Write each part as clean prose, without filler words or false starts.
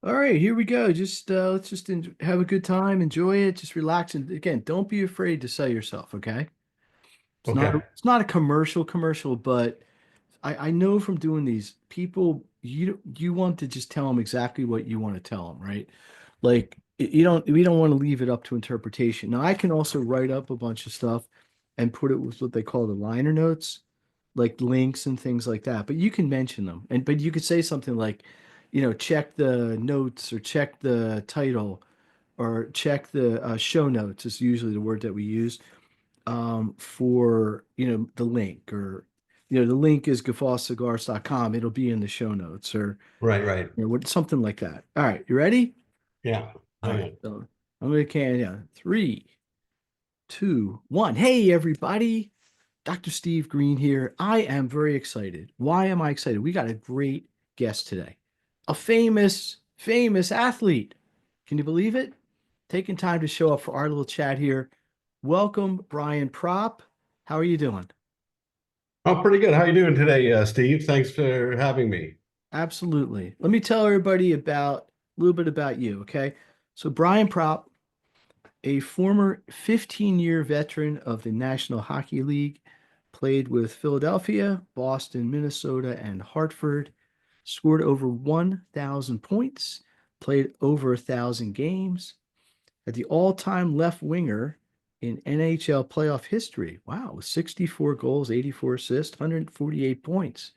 All right, here we go. Just let's just have a good time, enjoy it, just relax, and again, don't be afraid to sell yourself. Okay, Okay. it's not a commercial, but I know from doing these, people you want to just tell them exactly what you want to tell them, right? Like you don't we don't want to leave it up to interpretation. Now I can also write up a bunch of stuff and put it with what they call the liner notes, like links and things like that. But you can mention them, and but you could say something like, check the notes or check the title or check the show notes is usually the word that we use for the link, or the link is guffawcigars.com. It'll be in the show notes, or Right, right. something like that. All right, you ready? Yeah. All Hang right, on. so I'm gonna can yeah, 3, 2, 1. Hey everybody, Dr. Steve Green here. I am very excited. Why am I excited? We got a great guest today, a famous athlete. Can you believe it? Taking time to show up for our little chat here. Welcome, Brian Propp. How are you doing? Oh, pretty good. How you doing today, Steve? Thanks for having me. Absolutely. Let me tell everybody about a little bit about you, okay? So Brian Propp, a former 15-year veteran of the National Hockey League, played with Philadelphia, Boston, Minnesota, and Hartford, scored over 1,000 points, played over 1,000 games, at the all-time left winger in NHL playoff history. Wow, with 64 goals, 84 assists, 148 points.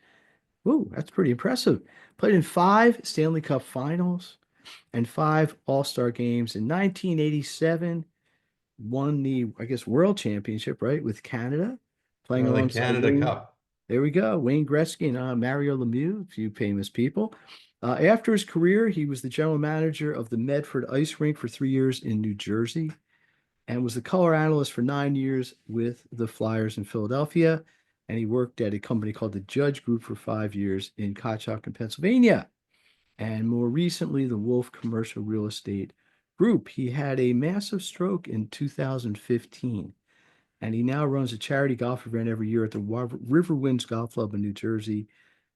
Whoa, that's pretty impressive. Played in 5 Stanley Cup Finals and 5 All-Star games. In 1987, won the, I guess, World Championship, right, with Canada, playing The alongside Canada Wayne. Cup. There we go. Wayne Gretzky and Mario Lemieux, a few famous people. After his career, he was the general manager of the Medford Ice Rink for 3 years in New Jersey and was the color analyst for 9 years with the Flyers in Philadelphia. And he worked at a company called the Judge Group for 5 years in Conshohocken, Pennsylvania. And more recently, the Wolf Commercial Real Estate Group. He had a massive stroke in 2015, and he now runs a charity golf event every year at the Riverwinds Golf Club in New Jersey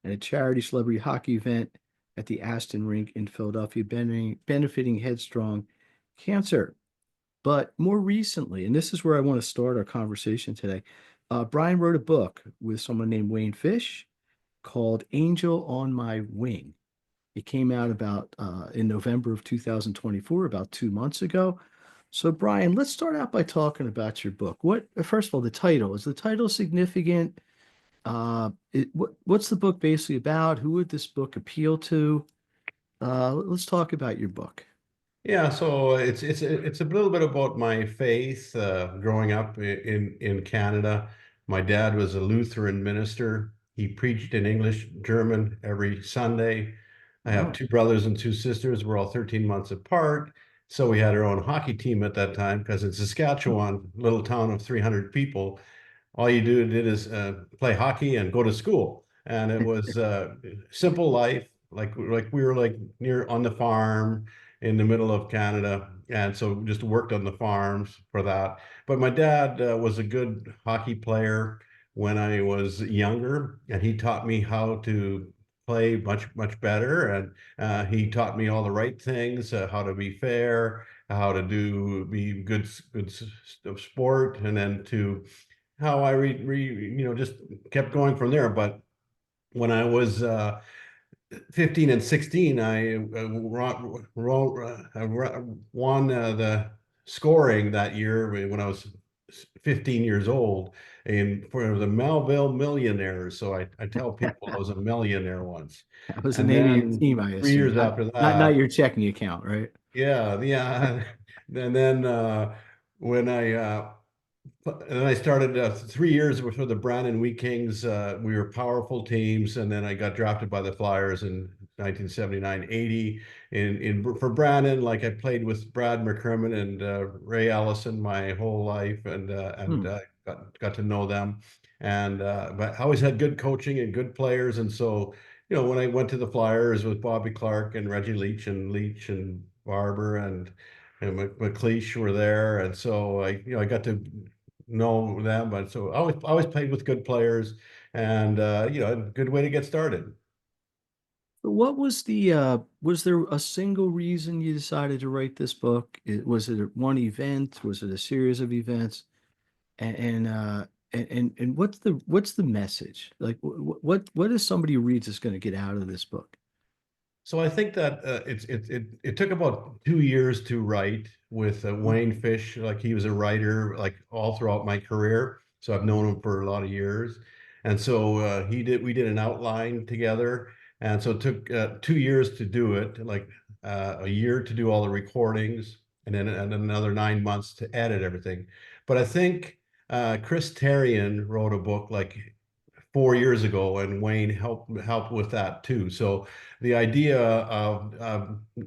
and a charity celebrity hockey event at the Aston Rink in Philadelphia, benefiting Headstrong Cancer. But more recently, and this is where I want to start our conversation today, Brian wrote a book with someone named Wayne Fish called Angel on My Wing. It came out about in November of 2024, about 2 months ago. So, Brian, let's start out by talking about your book. First of all, the title. Is the title significant? What's the book basically about? Who would this book appeal to? Let's talk about your book. Yeah, so it's a little bit about my faith growing up in Canada. My dad was a Lutheran minister. He preached in English, German every Sunday. I have Oh, two brothers and two sisters. We're all 13 months apart. So we had our own hockey team at that time because in Saskatchewan, little town of 300 people, all you did is play hockey and go to school. And it was simple life, like we were like near on the farm in the middle of Canada, and so just worked on the farms for that. But my dad was a good hockey player when I was younger, and he taught me how to play much better. And he taught me all the right things, how to be fair, how to be good sport, and then to how I just kept going from there. But when I was 15 and 16, I won the scoring that year when I was 15 years old and for the Melville Millionaires. So I tell people I was a millionaire once. that was the And name of your then team, I three assume. years Not after not that, your checking account, right? yeah. And then when I started 3 years for the Brandon Wheat Kings. We were powerful teams, and then I got drafted by the Flyers in 1979, 80. For Brandon, like I played with Brad McCrimmon and Ray Allison my whole life, and Hmm. got to know them. And but I always had good coaching and good players, and so when I went to the Flyers with Bobby Clark and Reggie Leach and Barber and McLeish were there, and so I got to know them. But so I always played with good players, and a good way to get started. What was there a single reason you decided to write this book? Was it one event? Was it a series of events? And what's the message? Like what is somebody who reads is going to get out of this book? So I think that it took about 2 years to write with Mhm. Wayne Fish. Like he was a writer like all throughout my career. So I've known him for a lot of years. And so we did an outline together. And so it took 2 years to do it, like a year to do all the recordings, and another 9 months to edit everything. But I think Chris Terrian wrote a book like 4 years ago, and Wayne helped with that too. So the idea of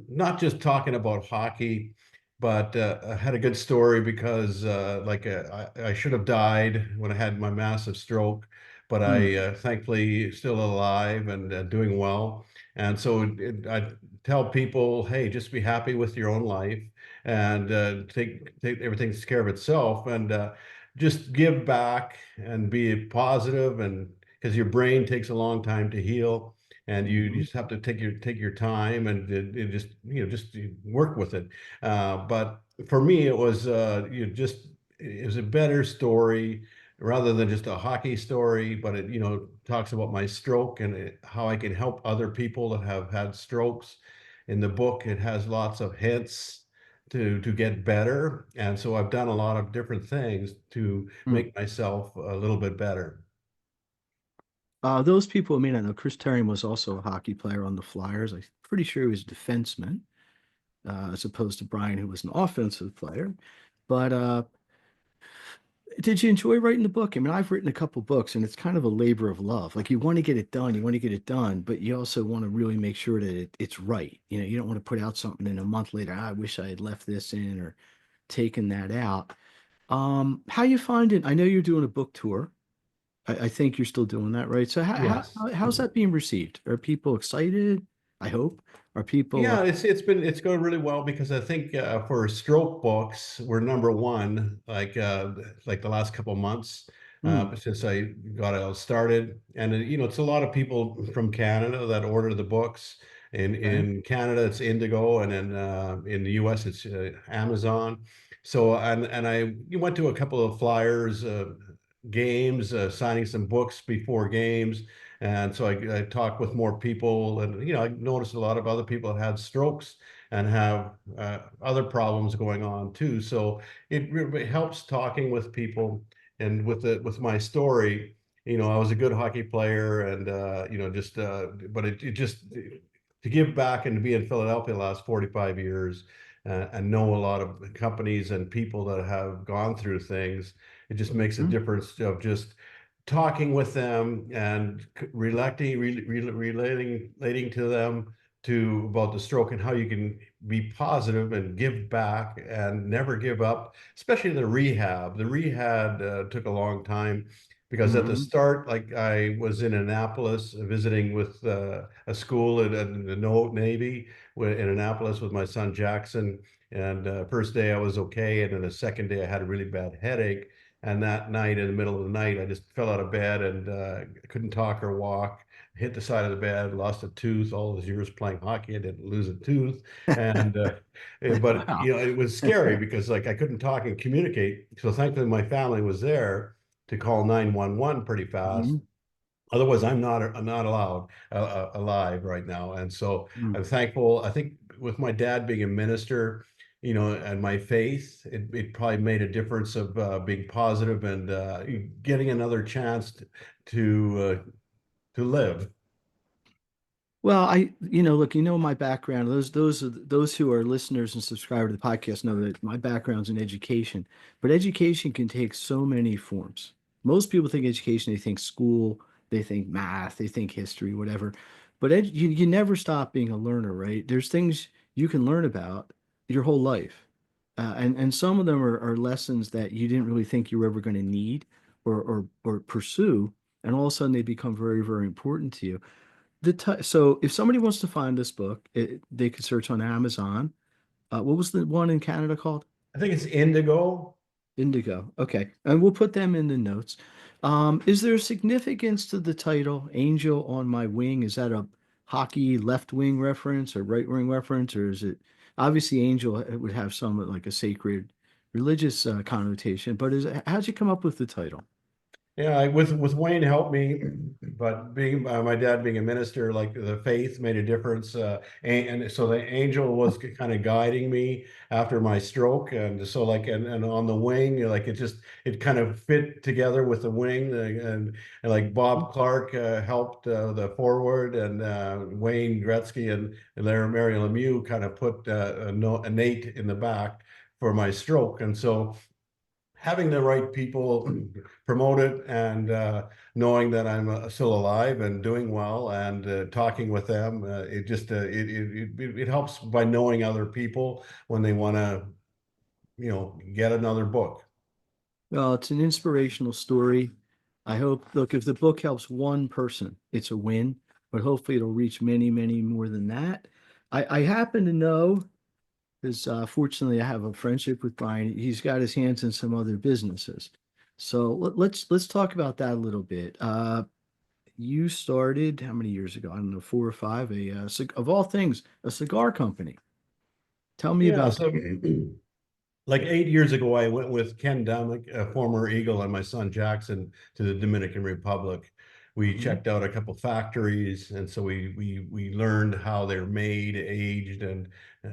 not just talking about hockey, but I had a good story because I should have died when I had my massive stroke, but Mm, I thankfully still alive and doing well. And so I tell people, hey, just be happy with your own life and take everything takes care of itself, and just give back and be positive, and because your brain takes a long time to heal, and you mhm. just have to take your time, and it just just work with it. But for me, it was it was a better story rather than just a hockey story. But it talks about my stroke and how I can help other people that have had strokes. In the book, it has lots of hints to get better, and so I've done a lot of different things to Mm. make myself a little bit better. Those people who may not know, Chris Terry was also a hockey player on the Flyers. I'm pretty sure he was a defenseman, as opposed to Brian, who was an offensive player. But did you enjoy writing the book? I mean, I've written a couple books, and it's kind of a labor of love. Like you want to get it done, you want to get it done, but you also want to really make sure that it's right. You don't want to put out something and a month later, I wish I had left this in or taken that out. How you find it? I know you're doing a book tour. I think you're still doing that, right? So Yes. how's that being received? Are people excited? I hope. Are people Yeah, it's going really well because I think for stroke books, we're number one, like the last couple months hmm, since I got it all started. And it's a lot of people from Canada that order the books. okay. In Canada, it's Indigo, and in the US, it's Amazon. So and I you went to a couple of Flyers games, signing some books before games. And so I talked with more people, and I noticed a lot of other people that had strokes and have other problems going on too. So it really helps talking with people, and with my story. I was a good hockey player, and just but it just to give back and to be in Philadelphia the last 45 years, and know a lot of companies and people that have gone through things. It just makes a Hmm, difference of just talking with them and relating to them to about the stroke and how you can be positive and give back and never give up, especially the rehab. The rehab took a long time because at the hmm. start, like I was in Annapolis visiting with a school in the Navy in Annapolis with my son Jackson. And first day I was okay, and then the second day I had a really bad headache. And that night, in the middle of the night, I just fell out of bed and couldn't talk or walk. Hit the side of the bed, lost a tooth. All those years playing hockey, I didn't lose a tooth. And but Wow. it was scary because like I couldn't talk and communicate. So thankfully, my family was there to call 911 pretty fast. Mhm. Otherwise, I'm not allowed alive right now. And so Mm. I'm thankful. I think with my dad being a minister, and my faith, it probably made a difference of being positive and getting another chance to live. Well, look, my background. Those who are listeners and subscribe to the podcast know that my background's in education, but education can take so many forms. Most people think education, they think school, they think math, they think history, whatever. But you never stop being a learner, right? There's things you can learn about your whole life. And some of them are lessons that you didn't really think you were ever going to need or pursue, and all of a sudden they become very, very important to you. So if somebody wants to find this book, they could search on Amazon. What was the one in Canada called? I think it's indigo. Indigo. Okay. And we'll put them in the notes. Is there significance to the title, Angel on My Wing? Is that a hockey left wing reference or right wing reference, or is it obviously Angel would have some like a sacred religious connotation, but how'd you come up with the title? Yeah, with Wayne helped me, but being my dad being a minister, like the faith made a difference, and so the angel was kind of guiding me after my stroke, and so like and on the wing, like it kind of fit together with the wing, and like Bob Clark helped the forward, and Wayne Gretzky and Mary Lemieux kind of put a Nate in the back for my stroke, and so having the right people promote it and knowing that I'm still alive and doing well and talking with them, it just it helps by knowing other people when they want to, get another book. Well, it's an inspirational story. I hope, look, if the book helps one person, it's a win, but hopefully it'll reach many, many more than that. I happen to know, because fortunately I have a friendship with Brian. He's got his hands in some other businesses. So let's talk about that a little bit. You started how many years ago? I don't know, 4 or 5, of all things, a cigar company. Tell me Yeah, about so like 8 years ago, I went with Ken Damick, a former Eagle, and my son Jackson to the Dominican Republic. We that. checked out a couple factories, and so we learned how they're made, aged, and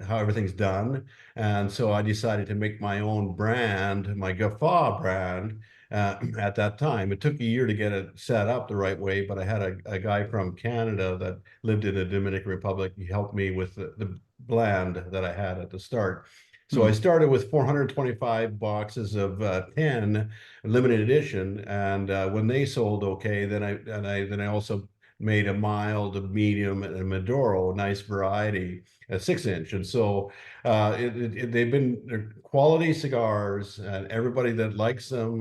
how everything's done. And so I decided to make my own brand, my Guffaw brand. At that time, it took a year to get it set up the right way, but I had a guy from Canada that lived in the Dominican Republic. He helped me with the blend that I had at the start. So I Hmm. started with 425 boxes of 10 limited edition, and when they sold okay, then I also made a mild, a medium, and a Maduro, a nice variety, a 6 inch. And so they're quality cigars, and everybody that likes them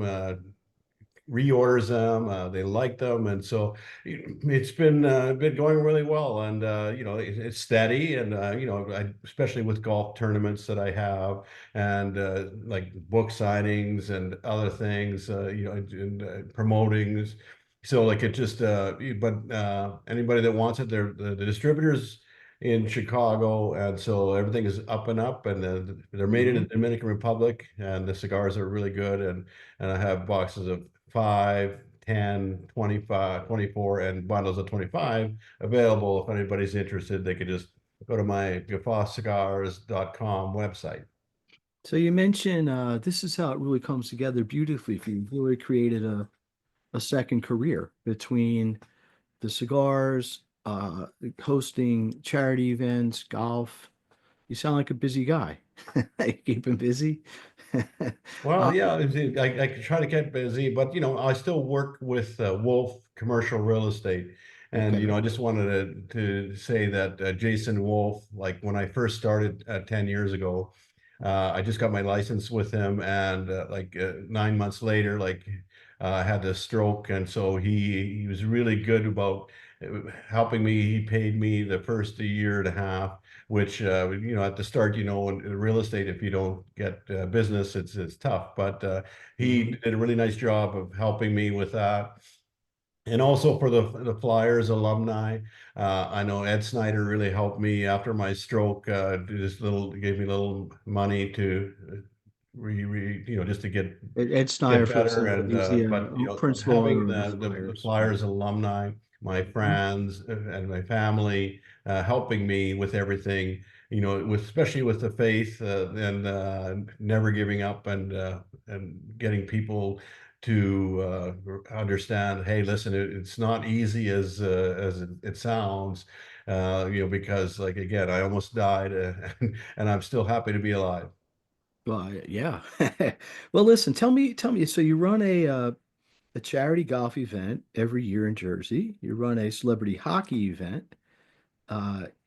reorders them. They like them, and so it's been going really well. And it's steady, and especially with golf tournaments that I have, and like book signings and other things, and promoting. So like it just, but anybody that wants it, the distributors in Chicago, and so everything is up and up, and they're made in the Hmm. Dominican Republic, and the cigars are really good, and I have boxes of 5, 10, 25, 24, and bundles of 25 available. If anybody's interested, they could just go to my guffawcigars.com website. So you mentioned this is how it really comes together beautifully for you. You really created a second career between the cigars, hosting charity events, golf. You sound like a busy guy. You keep him busy. Well, Uh, yeah, I could try to get busy, but I still work with Wolf Commercial Real Estate, and okay. I just wanted to say that Jason Wolf, like when I first started 10 years ago, I just got my license with him, and 9 months later, I had this stroke, and so he was really good about helping me. He paid me the first year and a half, which at the start, in real estate, if you don't get business, it's tough. But he Mhm. did a really nice job of helping me with that. And also for the Flyers alumni, I know Ed Snyder really helped me after my stroke. Gave me a little money to just to Ed Snyder, get for better. listening, And he's the but principal having owner of the the Flyers. Yeah. Flyers alumni, my Mhm. friends and my family helping me with everything, especially with the faith, and never giving up, and getting people to understand, hey, listen, it's not easy as it sounds, because like again, I almost died, and I'm still happy to be alive. Well, yeah. Well, listen, tell me. So you run a charity golf event every year in Jersey. You run a celebrity hockey event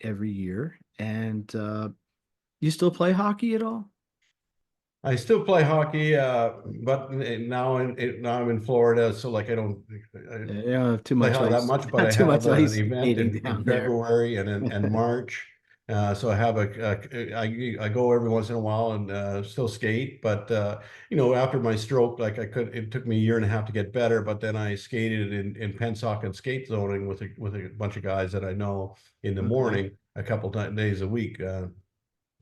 every year, and you still play hockey at all? I still play hockey, but now I'm in Florida, so like I don't You don't have too play much hockey that ice, much. But not I too have much an ice event skating in down there. February and March. So I have I go every once in a while and still skate, but after my stroke, like it took me a year and a half to get better, but then I skated in Conshohocken skate zoning with a bunch of guys that I know in the Okay. morning a couple days a week.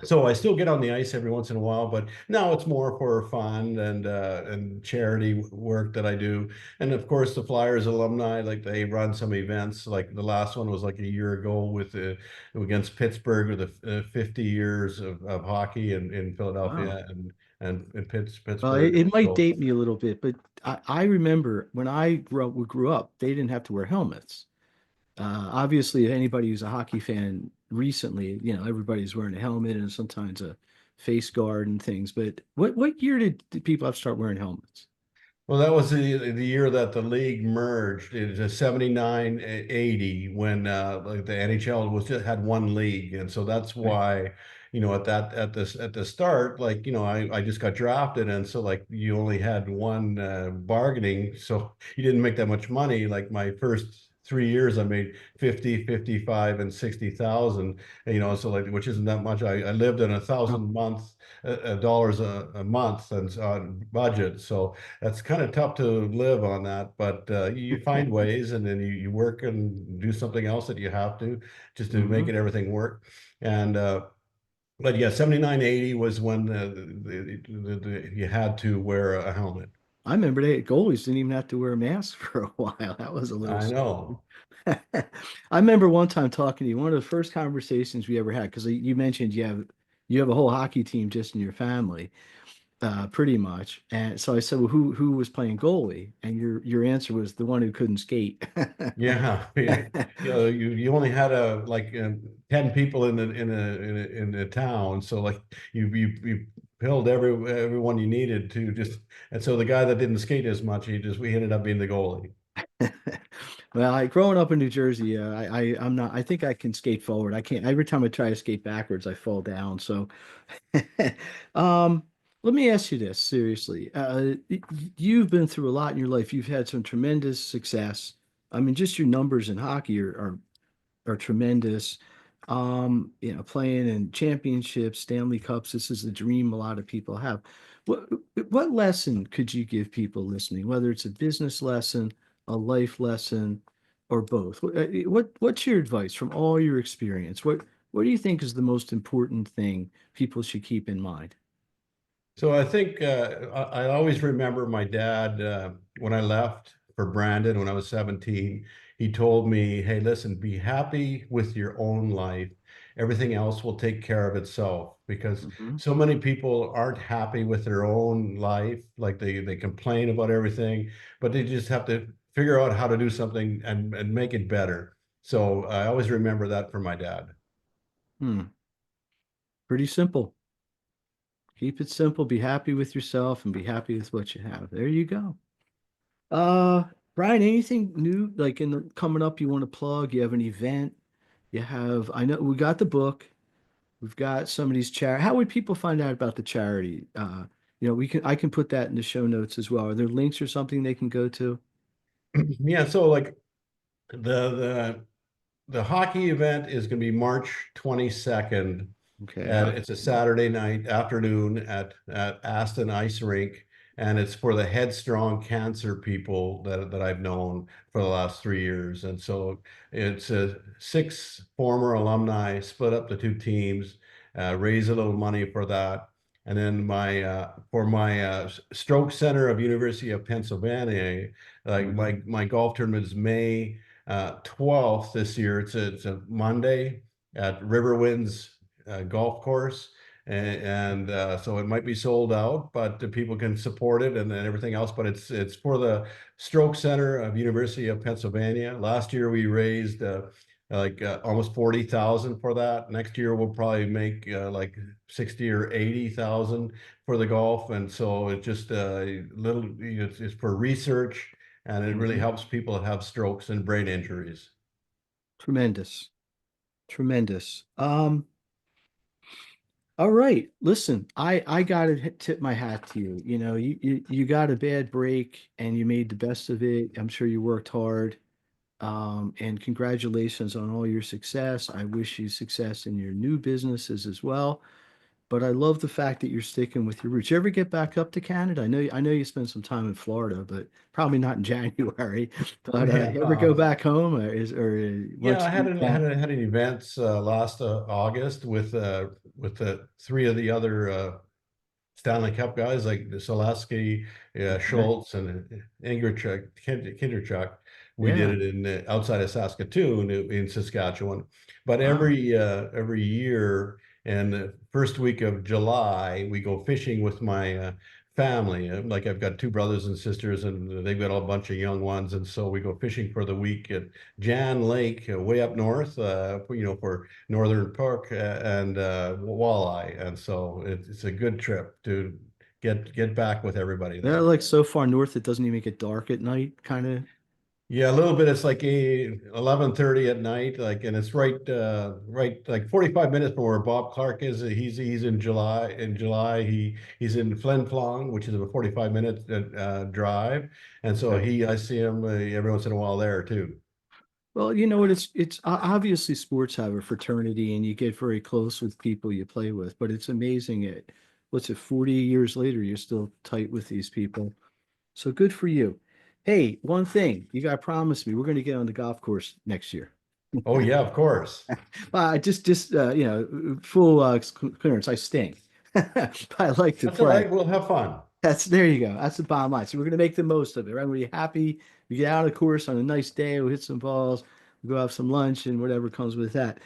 So I still get on the ice every once in a while, but now it's more for fun and charity work that I do. And of course, the Flyers alumni, like they run some events. Like the last one was like a year ago with against Pittsburgh with the 50 years of hockey in Wow. Philadelphia and Well, Pittsburgh. it might So date me a little bit, but I remember when I grew up, they didn't have to wear helmets. Obviously, if anybody who's a hockey fan recently, everybody's wearing a helmet and sometimes a face guard and things. But what year did people have to start wearing helmets? Well, that was the year that the league merged. It was a 79-80 when like the NHL was just had one league, and so that's Right. why at the start, like I just got drafted, and so like you only had one bargaining, so you didn't make that much money. Like my first 3 years, I made 50, 55, and 60,000. So like which isn't that much. I lived in a Oh. thousand month dollars a month and on budget, so that's kind of tough to live on that, but you find ways and then you work and do something else that you have to just to make Hmm. it everything work. And but yeah, 79-80 was when you had to wear a helmet. I remember goalies didn't even have to wear a mask for a while. That was a little I scary. know. I remember one time talking to you, one of the first conversations we ever had, because you mentioned you have a whole hockey team just in your family, pretty much. And so I said, well, who was playing goalie? And your answer was the one who couldn't skate. Yeah, you only had a like 10 people in a town, so like you filled everyone you needed to just, and so the guy that didn't skate as much, we ended up being the goalie. Well, growing up in New Jersey, I'm not. I think I can skate forward. I can't. Every time I try to skate backwards, I fall down. So, um, let me ask you this seriously. You've been through a lot in your life. You've had some tremendous success. I mean, just your numbers in hockey are tremendous. Playing in championships, Stanley Cups, this is a dream a lot of people have. What what lesson could you give people listening, whether it's a business lesson, a life lesson, or both? What's your advice from all your experience? What do you think is the most important thing people should keep in mind? So I think I always remember my dad when I left for Brandon when I was 17. He told me, "Hey, listen, be happy with your own life. Everything else will take care of itself." Because Mhm. so many people aren't happy with their own life, like they complain about everything, but they just have to figure out how to do something and make it better. So I always remember that from my dad. Hmm. Pretty simple. Keep it simple. Be happy with yourself and be happy with what you have. There you go. Uh, Brian, anything new like coming up you want to plug? You have an event? I know we got the book. We've got some of these charity. How would people find out about the charity? I can put that in the show notes as well. Are there links or something they can go to? Yeah, so like the the hockey event is going to be March 22nd. Okay. And it's a Saturday night afternoon at Aston Ice Rink. And it's for the headstrong cancer people that I've known for the last 3 years. And so it's six former alumni split up the two teams, raise a little money for that. And then my for my stroke center of University of Pennsylvania, like Mhm. my golf tournament is May 12th this year. It's a Monday at Riverwinds golf course. And so it might be sold out, but the people can support it and then everything else. But it's for the Stroke Center of University of Pennsylvania. Last year we raised almost 40,000 for that. Next year we'll probably make like 60 or 80,000 for the golf. And so it's just a little, it's for research, and it really Mhm. helps people that have strokes and brain injuries. Tremendous. Tremendous. All right. Listen, I gotta tip my hat to you. You got a bad break and you made the best of it. I'm sure you worked hard. And congratulations on all your success. I wish you success in your new businesses as well. But I love the fact that you're sticking with your roots. You ever get back up to Canada? I know you spent some time in Florida, but probably not in January. But Yeah. you ever go back home, or Yeah, once I you can? had an events last August with three of the other Stanley Cup guys like Selesky, Okay. Schultz, and Kinderchuk. We did Yeah. it in outside of Saskatoon in Saskatchewan. But Wow. every year and the first week of July, we go fishing with my family. Like I've got two brothers and sisters, and they've got a bunch of young ones, and so we go fishing for the week at Jan Lake, way up north. For Northern Park and walleye, and so it's a good trip to get back with everybody They're there. like so far north it doesn't even get dark at night, kind of. Yeah, a little bit. It's like 11:30 at night, like, and it's right like 45 minutes from where Bob Clark is. He's in July. In July, he's in Flin Flon, which is a 45-minute drive, and so Okay. I see him every once in a while there too. Well, you know what? Obviously sports have a fraternity, and you get very close with people you play with. But it's amazing. What's it? 40 years later, you're still tight with these people. So good for you. Hey, one thing you got to promise me, we're going to get on the golf course next year. Oh yeah, of course. Just full clearance. I stink, but I like to That's all right. play. We'll have fun. That's there you go. That's the bottom line. So we're gonna make the most of it, right? We're happy. We get out of the course on a nice day. We'll hit some balls. We'll go have some lunch and whatever comes with that.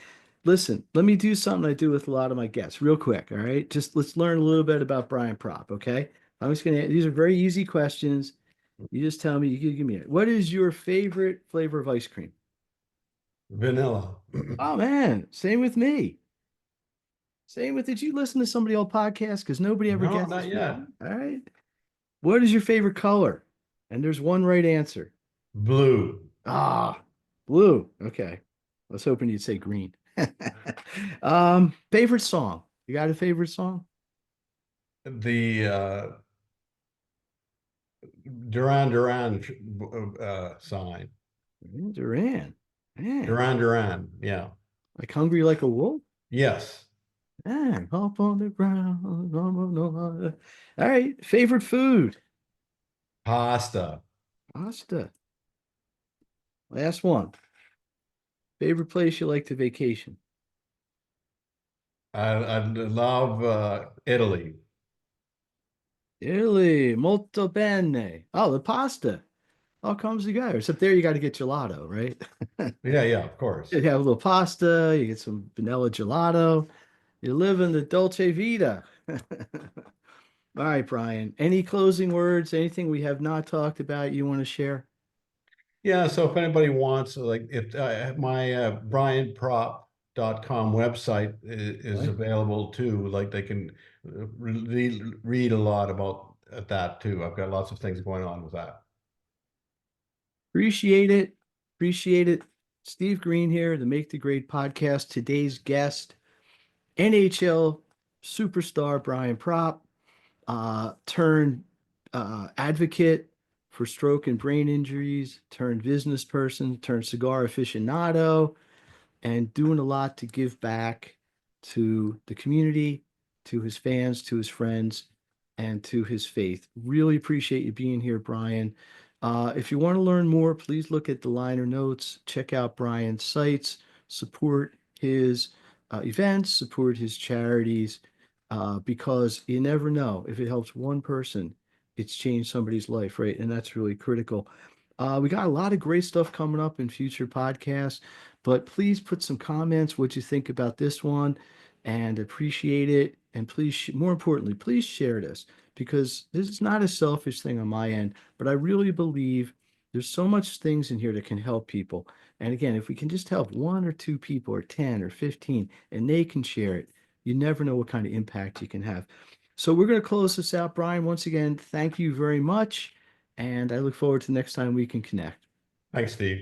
Listen, let me do something I do with a lot of my guests, real quick. All right, just let's learn a little bit about Brian Propp. Okay, I'm just gonna. These are very easy questions. You just tell me. You give me it. What is your favorite flavor of ice cream? Vanilla. Oh man, same with me. Same with. Did you listen to somebody old podcast? Because nobody ever No, gets not this yet. one. All right. What is your favorite color? And there's one right answer. Blue. Ah, blue. Okay. I was hoping you'd say green. Favorite song. You got a favorite song? The Duran Duran sign. Duran. Man, Duran Duran. Yeah. like hungry like a wolf? Yes. Man, up on the ground. No, no, no. All right. Favorite food? Pasta. Pasta. Last one. Favorite place you like to vacation? I love Italy. Italy. Molto bene. Oh, the pasta. All comes together. Except there you got to get gelato, right? Yeah, yeah, of You course. have a little pasta, you get some vanilla gelato. You live in the Dolce Vita. All right, Brian. Any closing words? Anything we have not talked about you want to share? Yeah, so if anybody wants, like, if my brianprop.com website is Right. available too, like they can read a lot about that too. I've got lots of things going on with that. Appreciate it. Appreciate it. Steve Green here, the Make the Grade podcast. Today's guest, NHL superstar Brian Propp, turned advocate for stroke and brain injuries, turned business person, turned cigar aficionado, and doing a lot to give back to the community, to his fans, to his friends, and to his faith. Really appreciate you being here, Brian. If you want to learn more, please look at the liner notes, check out Brian's sites, support his events, support his charities, because you never know if it helps one person, it's changed somebody's life, right? And that's really critical. We got a lot of great stuff coming up in future podcasts. But please put some comments what you think about this one and appreciate it. And please, more importantly, please share this because this is not a selfish thing on my end, but I really believe there's so much things in here that can help people. And again, if we can just help one or two people or 10 or 15 and they can share it, you never know what kind of impact you can have. So we're going to close this out, Brian. Once again, thank you very much. And I look forward to the next time we can connect. Thanks, Steve.